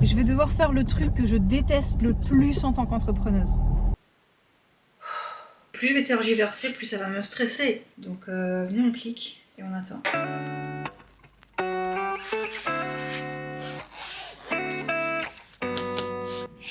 Je vais devoir faire le truc que je déteste le plus en tant qu'entrepreneuse. Plus je vais tergiverser, plus ça va me stresser. Donc venez, on clique et on attend.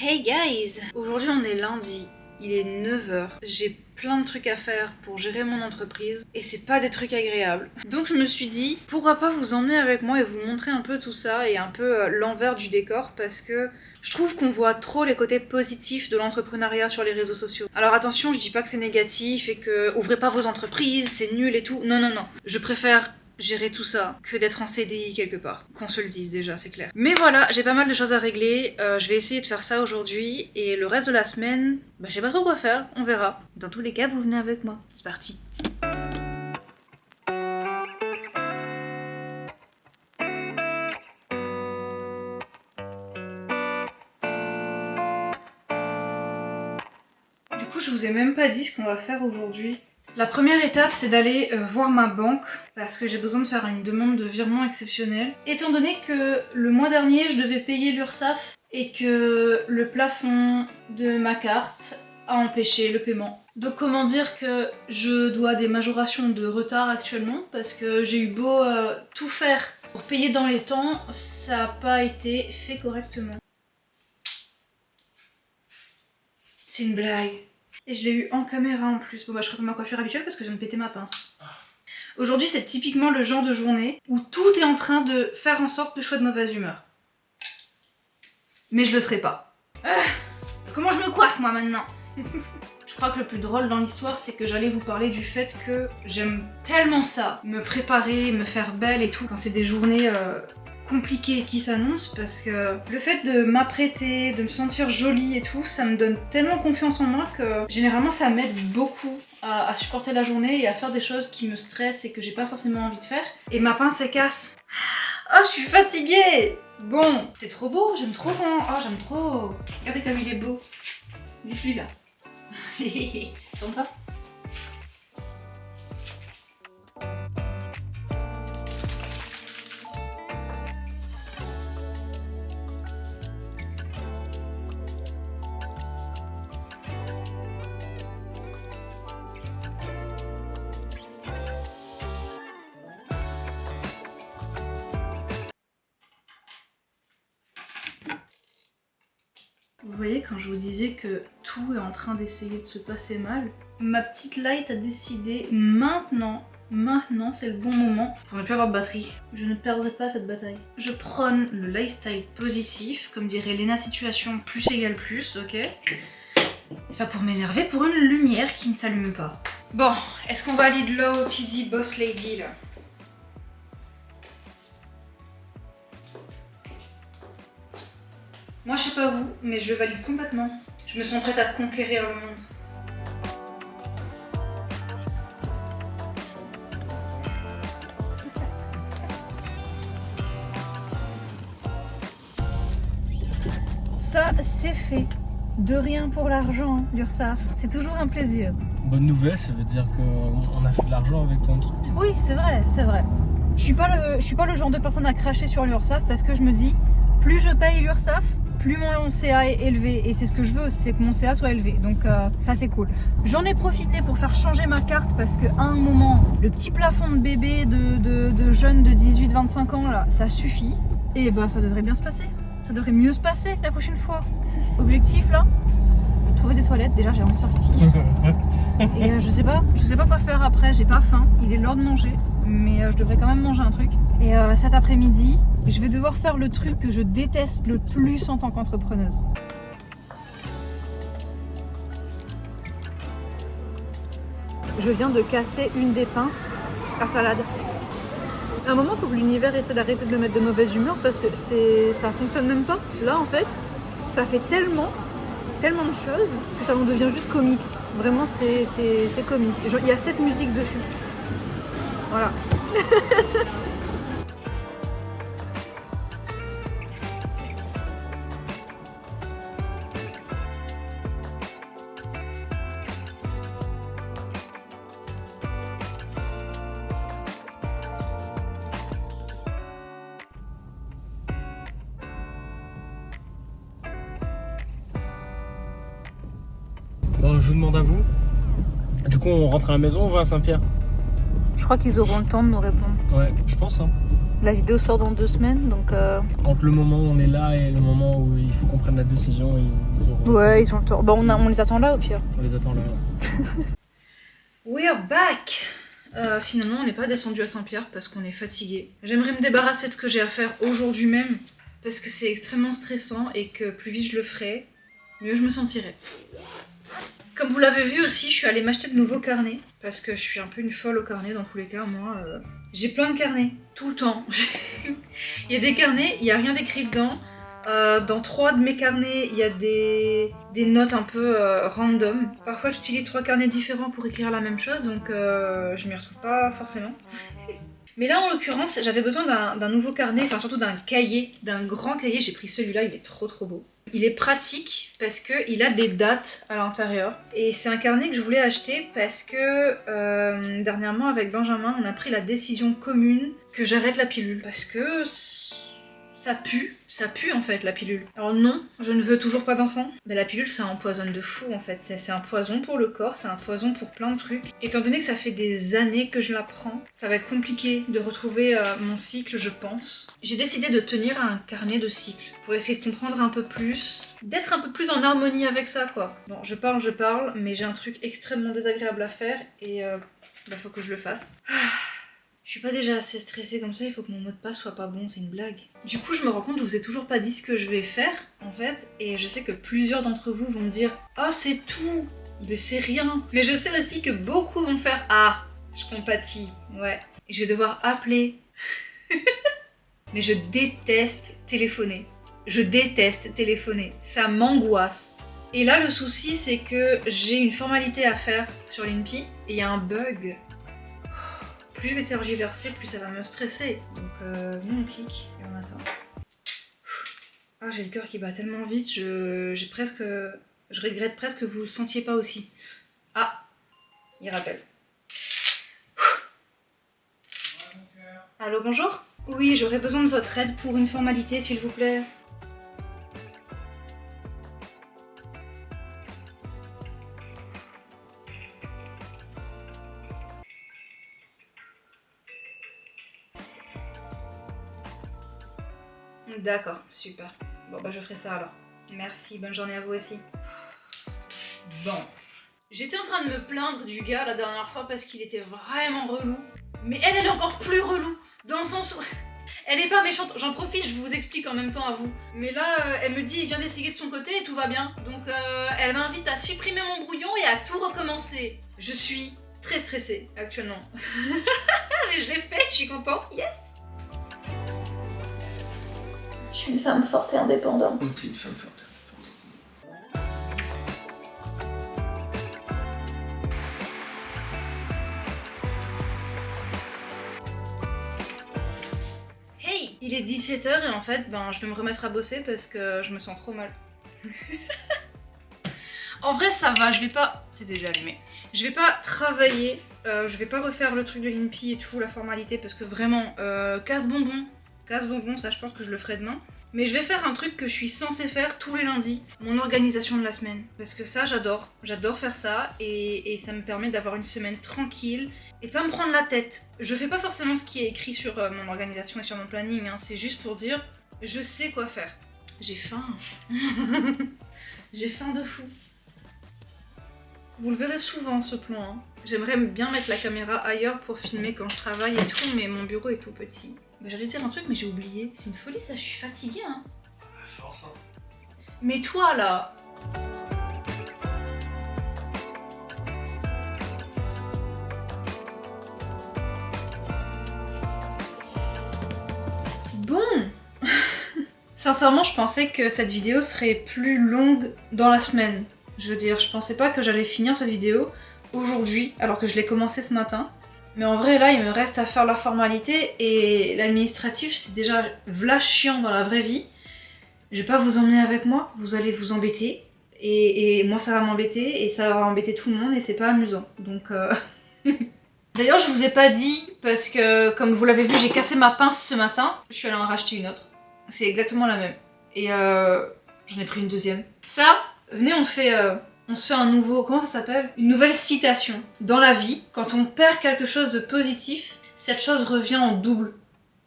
Hey guys! Aujourd'hui on est lundi, il est 9h, j'ai plein de trucs à faire pour gérer mon entreprise et c'est pas des trucs agréables. Donc je me suis dit, pourquoi pas vous emmener avec moi et vous montrer un peu tout ça et un peu l'envers du décor parce que je trouve qu'on voit trop les côtés positifs de l'entrepreneuriat sur les réseaux sociaux. Alors attention, je dis pas que c'est négatif et que ouvrez pas vos entreprises, c'est nul et tout. Non, non, non. Je préfère gérer tout ça que d'être en CDI quelque part. Qu'on se le dise déjà, c'est clair. Mais voilà, j'ai pas mal de choses à régler. Je vais essayer de faire ça aujourd'hui et le reste de la semaine, je sais pas trop quoi faire, on verra. Dans tous les cas, vous venez avec moi. C'est parti. Du coup, je vous ai même pas dit ce qu'on va faire aujourd'hui. La première étape, c'est d'aller voir ma banque parce que j'ai besoin de faire une demande de virement exceptionnel. Étant donné que le mois dernier, je devais payer l'URSSAF et que le plafond de ma carte a empêché le paiement. Donc comment dire que je dois des majorations de retard actuellement parce que j'ai eu beau tout faire pour payer dans les temps, ça n'a pas été fait correctement. C'est une blague. Et je l'ai eu en caméra en plus. Bon je refais ma coiffure habituelle parce que je viens de péter ma pince. Aujourd'hui c'est typiquement le genre de journée où tout est en train de faire en sorte que je sois de mauvaise humeur. Mais je le serai pas. Comment je me coiffe moi maintenant? Je crois que le plus drôle dans l'histoire c'est que j'allais vous parler du fait que j'aime tellement ça, me préparer, me faire belle et tout, quand c'est des journées compliquées qui s'annoncent, parce que le fait de m'apprêter, de me sentir jolie et tout, ça me donne tellement confiance en moi que généralement ça m'aide beaucoup à supporter la journée et à faire des choses qui me stressent et que j'ai pas forcément envie de faire. Et ma pince elle casse. Oh, je suis fatiguée! Bon, t'es trop beau, j'aime trop quand... Oh, j'aime trop. Regardez comme il est beau. Dites-lui là. Tourne-toi. Vous voyez, quand je vous disais que tout est en train d'essayer de se passer mal, ma petite light a décidé maintenant c'est le bon moment pour ne plus avoir de batterie. Je ne perdrai pas cette bataille. Je prône le lifestyle positif, comme dirait Lena Situation, plus égale plus, ok? C'est pas pour m'énerver, pour une lumière qui ne s'allume pas. Bon, est-ce qu'on valide l'OOTD Boss Lady là? Moi je sais pas vous, mais je le valide complètement. Je me sens prête à conquérir le monde. Ça c'est fait. De rien pour l'argent, l'URSSAF. C'est toujours un plaisir. Bonne nouvelle, ça veut dire qu'on a fait de l'argent avec ton entreprise. Oui, c'est vrai, c'est vrai. Je suis pas le genre de personne à cracher sur l'URSSAF parce que je me dis, plus je paye l'URSSAF, plus mon CA est élevé. Et c'est ce que je veux, c'est que mon CA soit élevé. Donc ça c'est cool. J'en ai profité pour faire changer ma carte parce qu'à un moment, le petit plafond de bébé de jeunes de 18-25 ans là, ça suffit. Et ça devrait bien se passer. Ça devrait mieux se passer la prochaine fois. Objectif là, trouver des toilettes. Déjà j'ai envie de faire pipi. Et je sais pas quoi faire après, j'ai pas faim. Il est l'heure de manger, mais je devrais quand même manger un truc. Et cet après-midi, je vais devoir faire le truc que je déteste le plus en tant qu'entrepreneuse. Je viens de casser une des pinces à salade. À un moment, il faut que l'univers essaie d'arrêter de me mettre de mauvaise humeur parce que ça fonctionne même pas. Là, en fait, ça fait tellement de choses que ça en devient juste comique. Vraiment, c'est comique. Il y a cette musique dessus. Voilà. Bon, je vous demande à vous. Du coup, on rentre à la maison ou on va à Saint-Pierre? Je crois qu'ils auront le temps de nous répondre. Ouais, je pense. Hein. La vidéo sort dans 2 semaines, donc... Entre le moment où on est là et le moment où il faut qu'on prenne la décision, ils auront... Ouais, ils ont le temps. Bon, on les attend là, au pire. On les attend là. Ouais. We're back! Finalement, on n'est pas descendu à Saint-Pierre parce qu'on est fatigué. J'aimerais me débarrasser de ce que j'ai à faire aujourd'hui même parce que c'est extrêmement stressant et que plus vite je le ferai, mieux je me sentirai. Comme vous l'avez vu aussi, je suis allée m'acheter de nouveaux carnets parce que je suis un peu une folle aux carnets dans tous les cas. Moi, j'ai plein de carnets tout le temps. Il y a des carnets, il n'y a rien d'écrit dedans. Dans 3 de mes carnets, il y a des notes un peu random. Parfois, j'utilise 3 carnets différents pour écrire la même chose, donc je m'y retrouve pas forcément. Mais là, en l'occurrence, j'avais besoin d'un nouveau carnet, enfin surtout d'un cahier, d'un grand cahier. J'ai pris celui-là, il est trop beau. Il est pratique parce qu'il a des dates à l'intérieur. Et c'est un carnet que je voulais acheter parce que dernièrement, avec Benjamin, on a pris la décision commune que j'arrête la pilule. Parce que ça pue en fait la pilule. Alors non, je ne veux toujours pas d'enfant. Mais la pilule ça empoisonne de fou en fait. C'est un poison pour le corps, c'est un poison pour plein de trucs. Étant donné que ça fait des années que je la prends, ça va être compliqué de retrouver mon cycle je pense. J'ai décidé de tenir un carnet de cycle pour essayer de comprendre un peu plus, d'être un peu plus en harmonie avec ça quoi. Bon je parle, mais j'ai un truc extrêmement désagréable à faire et faut que je le fasse. Je suis pas déjà assez stressée comme ça, il faut que mon mot de passe soit pas bon, c'est une blague. Du coup, je me rends compte, je vous ai toujours pas dit ce que je vais faire, en fait, et je sais que plusieurs d'entre vous vont me dire « Oh, c'est tout !» Mais c'est rien. Mais je sais aussi que beaucoup vont faire « Ah, je compatis, ouais. » Et je vais devoir appeler. Mais je déteste téléphoner. Ça m'angoisse. Et là, le souci, c'est que j'ai une formalité à faire sur l'INPI, et il y a un bug. Plus je vais tergiverser, plus ça va me stresser. Donc nous on clique et on attend. Ah j'ai le cœur qui bat tellement vite, je regrette presque que vous le sentiez pas aussi. Ah, il rappelle. Allô, bonjour? Oui, j'aurais besoin de votre aide pour une formalité s'il vous plaît. D'accord, super. Bon bah je ferai ça alors. Merci, bonne journée à vous aussi. Bon. J'étais en train de me plaindre du gars la dernière fois parce qu'il était vraiment relou. Mais elle est encore plus relou. Dans le sens où... Elle est pas méchante, j'en profite, je vous explique en même temps à vous. Mais là, elle me dit, il vient d'essayer de son côté et tout va bien. Donc elle m'invite à supprimer mon brouillon et à tout recommencer. Je suis très stressée actuellement. Mais je l'ai fait, je suis contente, yes! Je suis une femme forte et indépendante. T'es une femme forte. Hey, il est 17h et en fait, je vais me remettre à bosser parce que je me sens trop mal. En vrai, ça va, je vais pas... C'était déjà allumé. Je vais pas travailler, je vais pas refaire le truc de l'INPI et tout, la formalité, parce que vraiment, casse-bonbon, ça je pense que je le ferai demain. Mais je vais faire un truc que je suis censée faire tous les lundis, mon organisation de la semaine. Parce que ça, j'adore faire ça, et ça me permet d'avoir une semaine tranquille, et de pas me prendre la tête. Je fais pas forcément ce qui est écrit sur mon organisation et sur mon planning, hein. C'est juste pour dire, je sais quoi faire. J'ai faim. J'ai faim de fou. Vous le verrez souvent ce plan, hein. J'aimerais bien mettre la caméra ailleurs pour filmer quand je travaille et tout, mais mon bureau est tout petit. Bah, j'allais dire un truc mais j'ai oublié. C'est une folie ça, je suis fatiguée hein. Force hein. Mais toi là. Bon. Sincèrement je pensais que cette vidéo serait plus longue dans la semaine. Je veux dire, je pensais pas que j'allais finir cette vidéo aujourd'hui, alors que je l'ai commencée ce matin. Mais en vrai, là, il me reste à faire la formalité et l'administratif, c'est déjà v'là chiant dans la vraie vie. Je vais pas vous emmener avec moi, vous allez vous embêter. Et moi, ça va m'embêter et ça va embêter tout le monde et c'est pas amusant. Donc, D'ailleurs, je vous ai pas dit, parce que comme vous l'avez vu, j'ai cassé ma pince ce matin. Je suis allée en racheter une autre. C'est exactement la même. Et j'en ai pris une deuxième. Ça, venez, on fait on se fait un nouveau, comment ça s'appelle? Une nouvelle citation. Dans la vie, quand on perd quelque chose de positif, cette chose revient en double.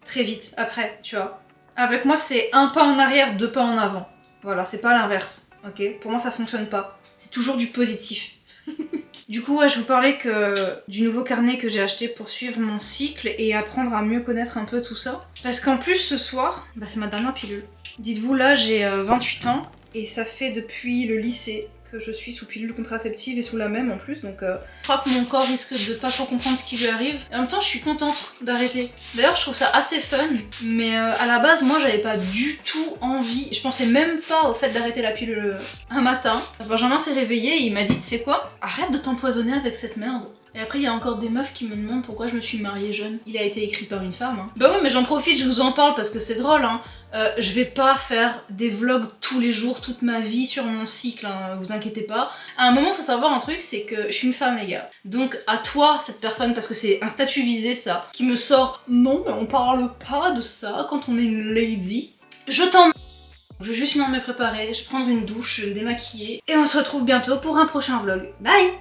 Très vite, après, tu vois. Avec moi, c'est un pas en arrière, deux pas en avant. Voilà, c'est pas l'inverse, ok? Pour moi, ça fonctionne pas. C'est toujours du positif. Du coup, ouais, je vous parlais du nouveau carnet que j'ai acheté pour suivre mon cycle et apprendre à mieux connaître un peu tout ça. Parce qu'en plus, ce soir, bah, c'est ma dernière pilule. Dites-vous, là, j'ai 28 ans et ça fait depuis le lycée que je suis sous pilule contraceptive et sous la même en plus, donc je crois que mon corps risque de pas trop comprendre ce qui lui arrive. Et en même temps, je suis contente d'arrêter. D'ailleurs, je trouve ça assez fun, mais à la base, moi, j'avais pas du tout envie. Je pensais même pas au fait d'arrêter la pilule un matin. Benjamin s'est réveillé et il m'a dit, tu sais quoi? Arrête de t'empoisonner avec cette merde. Et après, il y a encore des meufs qui me demandent pourquoi je me suis mariée jeune. Il a été écrit par une femme. Hein. Bah oui, mais j'en profite, je vous en parle parce que c'est drôle. Hein. Je vais pas faire des vlogs tous les jours, toute ma vie sur mon cycle, hein, vous inquiétez pas. À un moment, faut savoir un truc, c'est que je suis une femme, les gars. Donc à toi, cette personne, parce que c'est un statut visé, ça, qui me sort « Non, mais on parle pas de ça quand on est une lady », je t'en... Je vais juste finir de me préparer, je vais prendre une douche, je vais me démaquiller, et on se retrouve bientôt pour un prochain vlog. Bye!